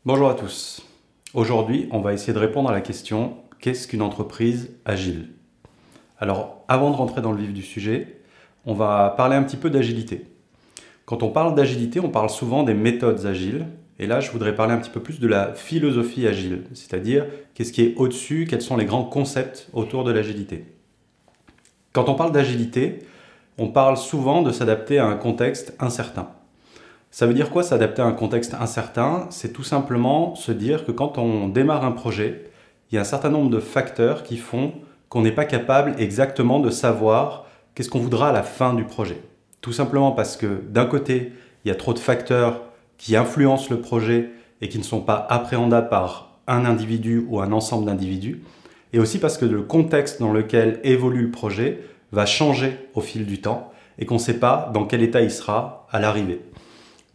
Bonjour à tous. Aujourd'hui, on va essayer de répondre à la question « Qu'est-ce qu'une entreprise agile ?» Alors, avant de rentrer dans le vif du sujet, on va parler un petit peu d'agilité. Quand on parle d'agilité, on parle souvent des méthodes agiles. Et là, je voudrais parler un petit peu plus de la philosophie agile, c'est-à-dire qu'est-ce qui est au-dessus, quels sont les grands concepts autour de l'agilité. Quand on parle d'agilité, on parle souvent de s'adapter à un contexte incertain. Ça veut dire quoi, s'adapter à un contexte incertain? C'est tout simplement se dire que quand on démarre un projet, il y a un certain nombre de facteurs qui font qu'on n'est pas capable exactement de savoir qu'est-ce qu'on voudra à la fin du projet. Tout simplement parce que d'un côté, il y a trop de facteurs qui influencent le projet et qui ne sont pas appréhendables par un individu ou un ensemble d'individus, et aussi parce que le contexte dans lequel évolue le projet va changer au fil du temps et qu'on ne sait pas dans quel état il sera à l'arrivée.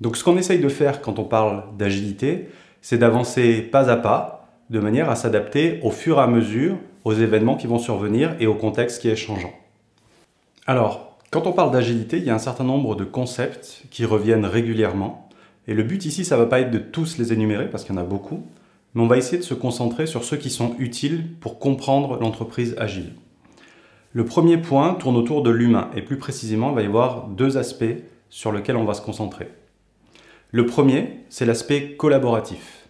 Donc ce qu'on essaye de faire quand on parle d'agilité, c'est d'avancer pas à pas, de manière à s'adapter au fur et à mesure aux événements qui vont survenir et au contexte qui est changeant. Alors, quand on parle d'agilité, il y a un certain nombre de concepts qui reviennent régulièrement. Et le but ici, ça ne va pas être de tous les énumérer, parce qu'il y en a beaucoup, mais on va essayer de se concentrer sur ceux qui sont utiles pour comprendre l'entreprise agile. Le premier point tourne autour de l'humain, et plus précisément, il va y avoir deux aspects sur lesquels on va se concentrer. Le premier, c'est l'aspect collaboratif.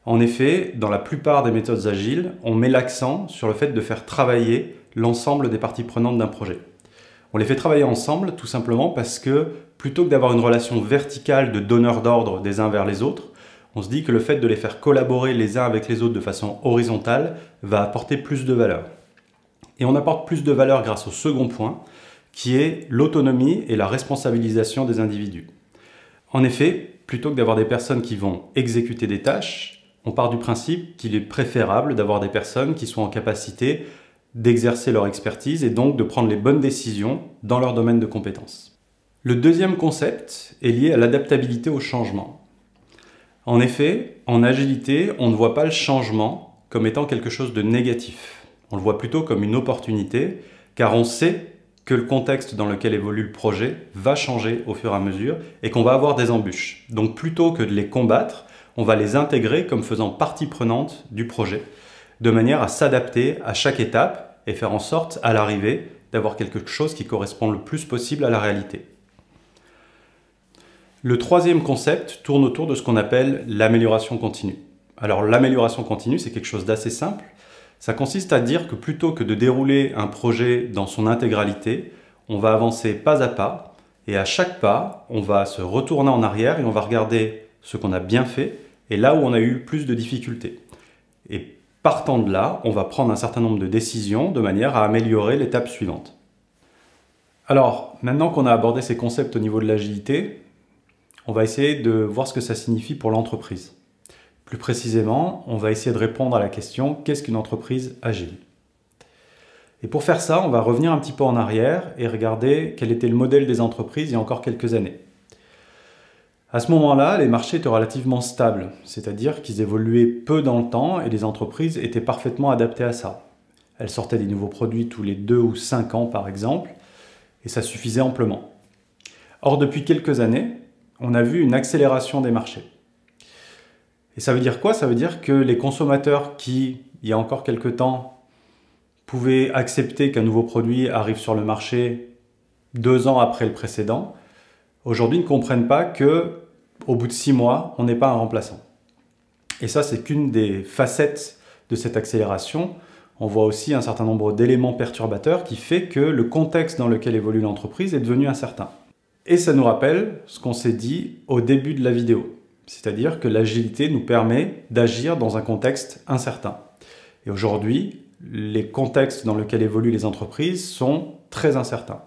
En effet, dans la plupart des méthodes agiles, on met l'accent sur le fait de faire travailler l'ensemble des parties prenantes d'un projet. On les fait travailler ensemble tout simplement parce que plutôt que d'avoir une relation verticale de donneur d'ordre des uns vers les autres, on se dit que le fait de les faire collaborer les uns avec les autres de façon horizontale va apporter plus de valeur. Et on apporte plus de valeur grâce au second point, qui est l'autonomie et la responsabilisation des individus. En effet, plutôt que d'avoir des personnes qui vont exécuter des tâches, on part du principe qu'il est préférable d'avoir des personnes qui sont en capacité d'exercer leur expertise et donc de prendre les bonnes décisions dans leur domaine de compétences. Le deuxième concept est lié à l'adaptabilité au changement. En effet, en agilité, on ne voit pas le changement comme étant quelque chose de négatif. On le voit plutôt comme une opportunité, car on sait que le contexte dans lequel évolue le projet va changer au fur et à mesure et qu'on va avoir des embûches. Donc plutôt que de les combattre, on va les intégrer comme faisant partie prenante du projet, de manière à s'adapter à chaque étape et faire en sorte, à l'arrivée, d'avoir quelque chose qui correspond le plus possible à la réalité. Le troisième concept tourne autour de ce qu'on appelle l'amélioration continue. Alors l'amélioration continue, c'est quelque chose d'assez simple. Ça consiste à dire que plutôt que de dérouler un projet dans son intégralité, on va avancer pas à pas et à chaque pas, on va se retourner en arrière et on va regarder ce qu'on a bien fait et là où on a eu plus de difficultés. Et partant de là, on va prendre un certain nombre de décisions de manière à améliorer l'étape suivante. Alors, maintenant qu'on a abordé ces concepts au niveau de l'agilité, on va essayer de voir ce que ça signifie pour l'entreprise. Plus précisément, on va essayer de répondre à la question « Qu'est-ce qu'une entreprise agile ?» Et pour faire ça, on va revenir un petit peu en arrière et regarder quel était le modèle des entreprises il y a encore quelques années. À ce moment-là, les marchés étaient relativement stables, c'est-à-dire qu'ils évoluaient peu dans le temps et les entreprises étaient parfaitement adaptées à ça. Elles sortaient des nouveaux produits tous les 2 ou 5 ans par exemple, et ça suffisait amplement. Or, depuis quelques années, on a vu une accélération des marchés. Et ça veut dire quoi? Ça veut dire que les consommateurs qui, il y a encore quelques temps, pouvaient accepter qu'un nouveau produit arrive sur le marché 2 ans après le précédent, aujourd'hui ne comprennent pas qu'au bout de 6 mois, on n'est pas un remplaçant. Et ça, c'est qu'une des facettes de cette accélération. On voit aussi un certain nombre d'éléments perturbateurs qui fait que le contexte dans lequel évolue l'entreprise est devenu incertain. Et ça nous rappelle ce qu'on s'est dit au début de la vidéo. C'est-à-dire que l'agilité nous permet d'agir dans un contexte incertain. Et aujourd'hui, les contextes dans lesquels évoluent les entreprises sont très incertains.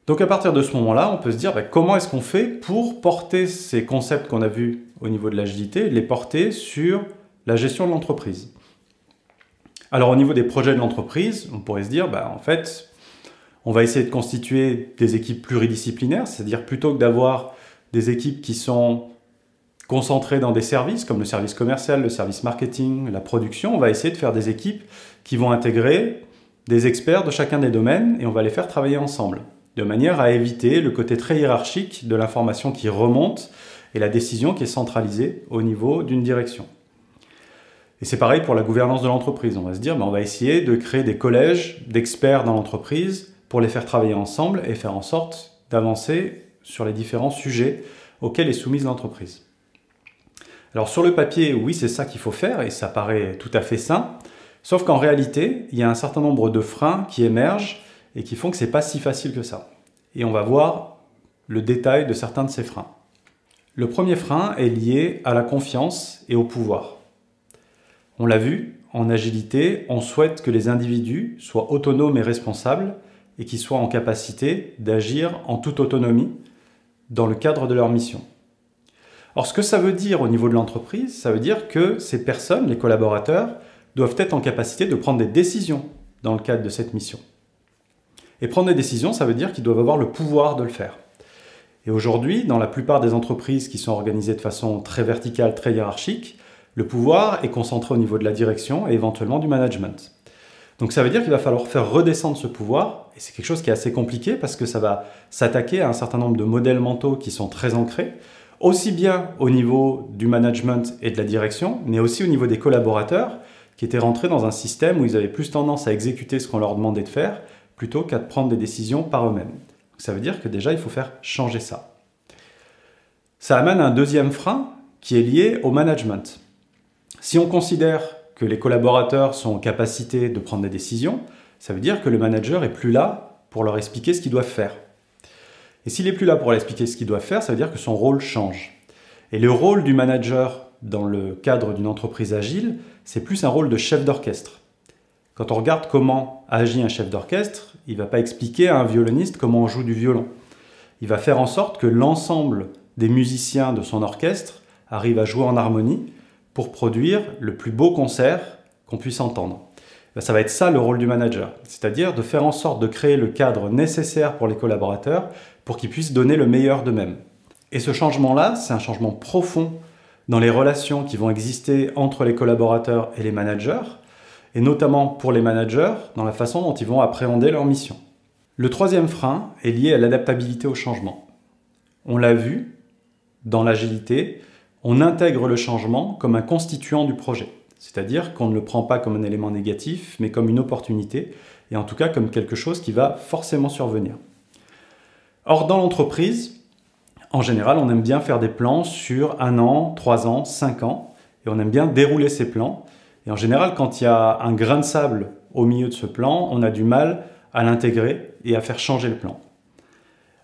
Donc à partir de ce moment-là, on peut se dire comment est-ce qu'on fait pour porter ces concepts qu'on a vus au niveau de l'agilité, les porter sur la gestion de l'entreprise. Alors au niveau des projets de l'entreprise, on pourrait se dire en fait, on va essayer de constituer des équipes pluridisciplinaires, c'est-à-dire plutôt que d'avoir des équipes qui sont concentrées dans des services, comme le service commercial, le service marketing, la production, on va essayer de faire des équipes qui vont intégrer des experts de chacun des domaines et on va les faire travailler ensemble, de manière à éviter le côté très hiérarchique de l'information qui remonte et la décision qui est centralisée au niveau d'une direction. Et c'est pareil pour la gouvernance de l'entreprise. On va se dire, on va essayer de créer des collèges d'experts dans l'entreprise pour les faire travailler ensemble et faire en sorte d'avancer sur les différents sujets auxquels est soumise l'entreprise. Alors sur le papier, oui, c'est ça qu'il faut faire et ça paraît tout à fait sain, sauf qu'en réalité, il y a un certain nombre de freins qui émergent et qui font que ce n'est pas si facile que ça. Et on va voir le détail de certains de ces freins. Le premier frein est lié à la confiance et au pouvoir. On l'a vu, en agilité, on souhaite que les individus soient autonomes et responsables et qu'ils soient en capacité d'agir en toute autonomie dans le cadre de leur mission. Or, ce que ça veut dire au niveau de l'entreprise, ça veut dire que ces personnes, les collaborateurs, doivent être en capacité de prendre des décisions dans le cadre de cette mission. Et prendre des décisions, ça veut dire qu'ils doivent avoir le pouvoir de le faire. Et aujourd'hui, dans la plupart des entreprises qui sont organisées de façon très verticale, très hiérarchique, le pouvoir est concentré au niveau de la direction et éventuellement du management. Donc ça veut dire qu'il va falloir faire redescendre ce pouvoir, et c'est quelque chose qui est assez compliqué parce que ça va s'attaquer à un certain nombre de modèles mentaux qui sont très ancrés, aussi bien au niveau du management et de la direction, mais aussi au niveau des collaborateurs qui étaient rentrés dans un système où ils avaient plus tendance à exécuter ce qu'on leur demandait de faire plutôt qu'à prendre des décisions par eux-mêmes. Donc ça veut dire que déjà il faut faire changer ça. Ça amène un deuxième frein qui est lié au management. Si on considère que les collaborateurs sont en capacité de prendre des décisions, ça veut dire que le manager n'est plus là pour leur expliquer ce qu'ils doivent faire. Et s'il n'est plus là pour leur expliquer ce qu'ils doivent faire, ça veut dire que son rôle change. Et le rôle du manager dans le cadre d'une entreprise agile, c'est plus un rôle de chef d'orchestre. Quand on regarde comment agit un chef d'orchestre, il ne va pas expliquer à un violoniste comment on joue du violon. Il va faire en sorte que l'ensemble des musiciens de son orchestre arrivent à jouer en harmonie pour produire le plus beau concert qu'on puisse entendre. Ça va être ça le rôle du manager, c'est-à-dire de faire en sorte de créer le cadre nécessaire pour les collaborateurs pour qu'ils puissent donner le meilleur d'eux-mêmes. Et ce changement-là, c'est un changement profond dans les relations qui vont exister entre les collaborateurs et les managers, et notamment pour les managers, dans la façon dont ils vont appréhender leur mission. Le troisième frein est lié à l'adaptabilité au changement. On l'a vu, dans l'agilité, on intègre le changement comme un constituant du projet. C'est-à-dire qu'on ne le prend pas comme un élément négatif, mais comme une opportunité, et en tout cas comme quelque chose qui va forcément survenir. Or, dans l'entreprise, en général, on aime bien faire des plans sur 1 an, 3 ans, 5 ans, et on aime bien dérouler ces plans. Et en général, quand il y a un grain de sable au milieu de ce plan, on a du mal à l'intégrer et à faire changer le plan.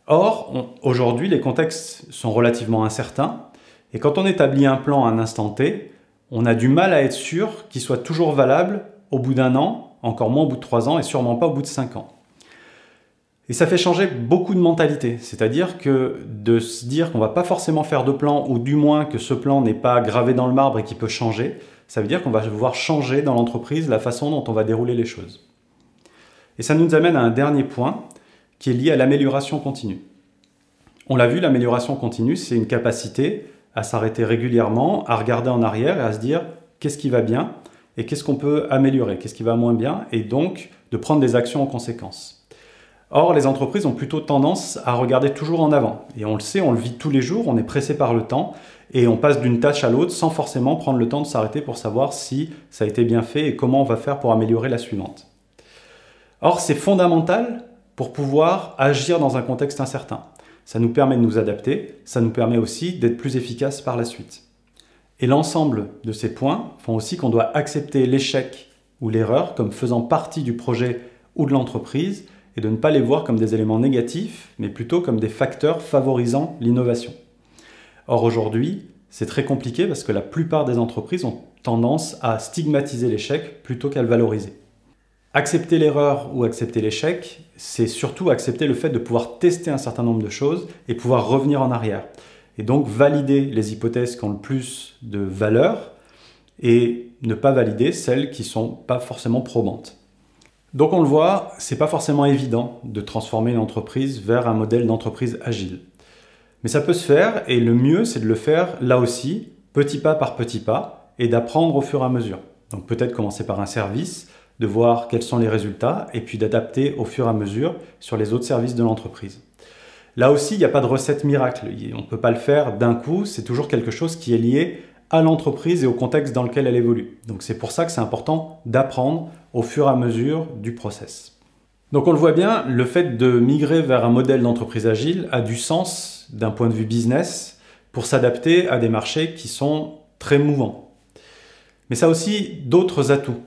Or, aujourd'hui, les contextes sont relativement incertains, et quand on établit un plan à un instant T, on a du mal à être sûr qu'il soit toujours valable au bout d'1 an, encore moins au bout de 3 ans et sûrement pas au bout de 5 ans. Et ça fait changer beaucoup de mentalité, c'est-à-dire que de se dire qu'on ne va pas forcément faire de plan, ou du moins que ce plan n'est pas gravé dans le marbre et qu'il peut changer, ça veut dire qu'on va devoir changer dans l'entreprise la façon dont on va dérouler les choses. Et ça nous amène à un dernier point qui est lié à l'amélioration continue. On l'a vu, l'amélioration continue, c'est une capacité à s'arrêter régulièrement, à regarder en arrière et à se dire qu'est-ce qui va bien et qu'est-ce qu'on peut améliorer, qu'est-ce qui va moins bien, et donc de prendre des actions en conséquence. Or, les entreprises ont plutôt tendance à regarder toujours en avant. Et on le sait, on le vit tous les jours, on est pressé par le temps, et on passe d'une tâche à l'autre sans forcément prendre le temps de s'arrêter pour savoir si ça a été bien fait et comment on va faire pour améliorer la suivante. Or, c'est fondamental pour pouvoir agir dans un contexte incertain. Ça nous permet de nous adapter, ça nous permet aussi d'être plus efficace par la suite. Et l'ensemble de ces points font aussi qu'on doit accepter l'échec ou l'erreur comme faisant partie du projet ou de l'entreprise et de ne pas les voir comme des éléments négatifs, mais plutôt comme des facteurs favorisant l'innovation. Or aujourd'hui, c'est très compliqué parce que la plupart des entreprises ont tendance à stigmatiser l'échec plutôt qu'à le valoriser. Accepter l'erreur ou accepter l'échec, c'est surtout accepter le fait de pouvoir tester un certain nombre de choses et pouvoir revenir en arrière. Et donc valider les hypothèses qui ont le plus de valeur et ne pas valider celles qui ne sont pas forcément probantes. Donc on le voit, ce n'est pas forcément évident de transformer une entreprise vers un modèle d'entreprise agile. Mais ça peut se faire et le mieux c'est de le faire là aussi, petit pas par petit pas et d'apprendre au fur et à mesure. Donc peut-être commencer par un service, de voir quels sont les résultats et puis d'adapter au fur et à mesure sur les autres services de l'entreprise. Là aussi, il n'y a pas de recette miracle. On ne peut pas le faire d'un coup, c'est toujours quelque chose qui est lié à l'entreprise et au contexte dans lequel elle évolue. Donc c'est pour ça que c'est important d'apprendre au fur et à mesure du process. Donc on le voit bien, le fait de migrer vers un modèle d'entreprise agile a du sens d'un point de vue business pour s'adapter à des marchés qui sont très mouvants. Mais ça a aussi d'autres atouts.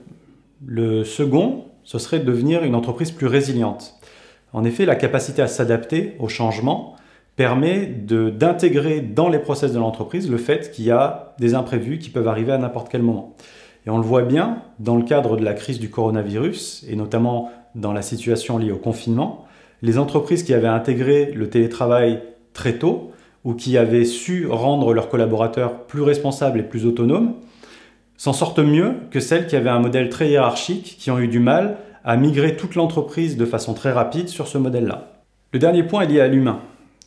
Le second, ce serait de devenir une entreprise plus résiliente. En effet, la capacité à s'adapter au changement permet d'intégrer dans les process de l'entreprise le fait qu'il y a des imprévus qui peuvent arriver à n'importe quel moment. Et on le voit bien dans le cadre de la crise du coronavirus, et notamment dans la situation liée au confinement, les entreprises qui avaient intégré le télétravail très tôt ou qui avaient su rendre leurs collaborateurs plus responsables et plus autonomes s'en sortent mieux que celles qui avaient un modèle très hiérarchique, qui ont eu du mal à migrer toute l'entreprise de façon très rapide sur ce modèle-là. Le dernier point est lié à l'humain.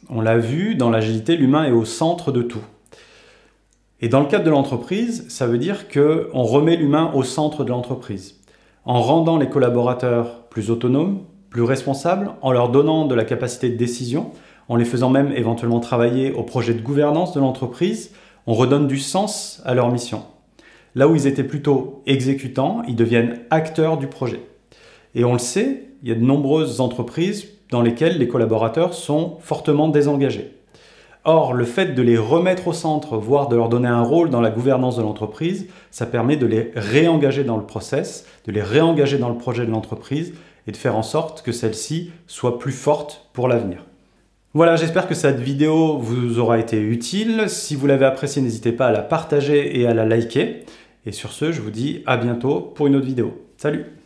On l'a vu, dans l'agilité, l'humain est au centre de tout. Et dans le cadre de l'entreprise, ça veut dire qu'on remet l'humain au centre de l'entreprise, en rendant les collaborateurs plus autonomes, plus responsables, en leur donnant de la capacité de décision, en les faisant même éventuellement travailler au projet de gouvernance de l'entreprise, on redonne du sens à leur mission. Là où ils étaient plutôt exécutants, ils deviennent acteurs du projet. Et on le sait, il y a de nombreuses entreprises dans lesquelles les collaborateurs sont fortement désengagés. Or, le fait de les remettre au centre, voire de leur donner un rôle dans la gouvernance de l'entreprise, ça permet de les réengager dans le process, de les réengager dans le projet de l'entreprise et de faire en sorte que celle-ci soit plus forte pour l'avenir. Voilà, j'espère que cette vidéo vous aura été utile. Si vous l'avez appréciée, n'hésitez pas à la partager et à la liker. Et sur ce, je vous dis à bientôt pour une autre vidéo. Salut!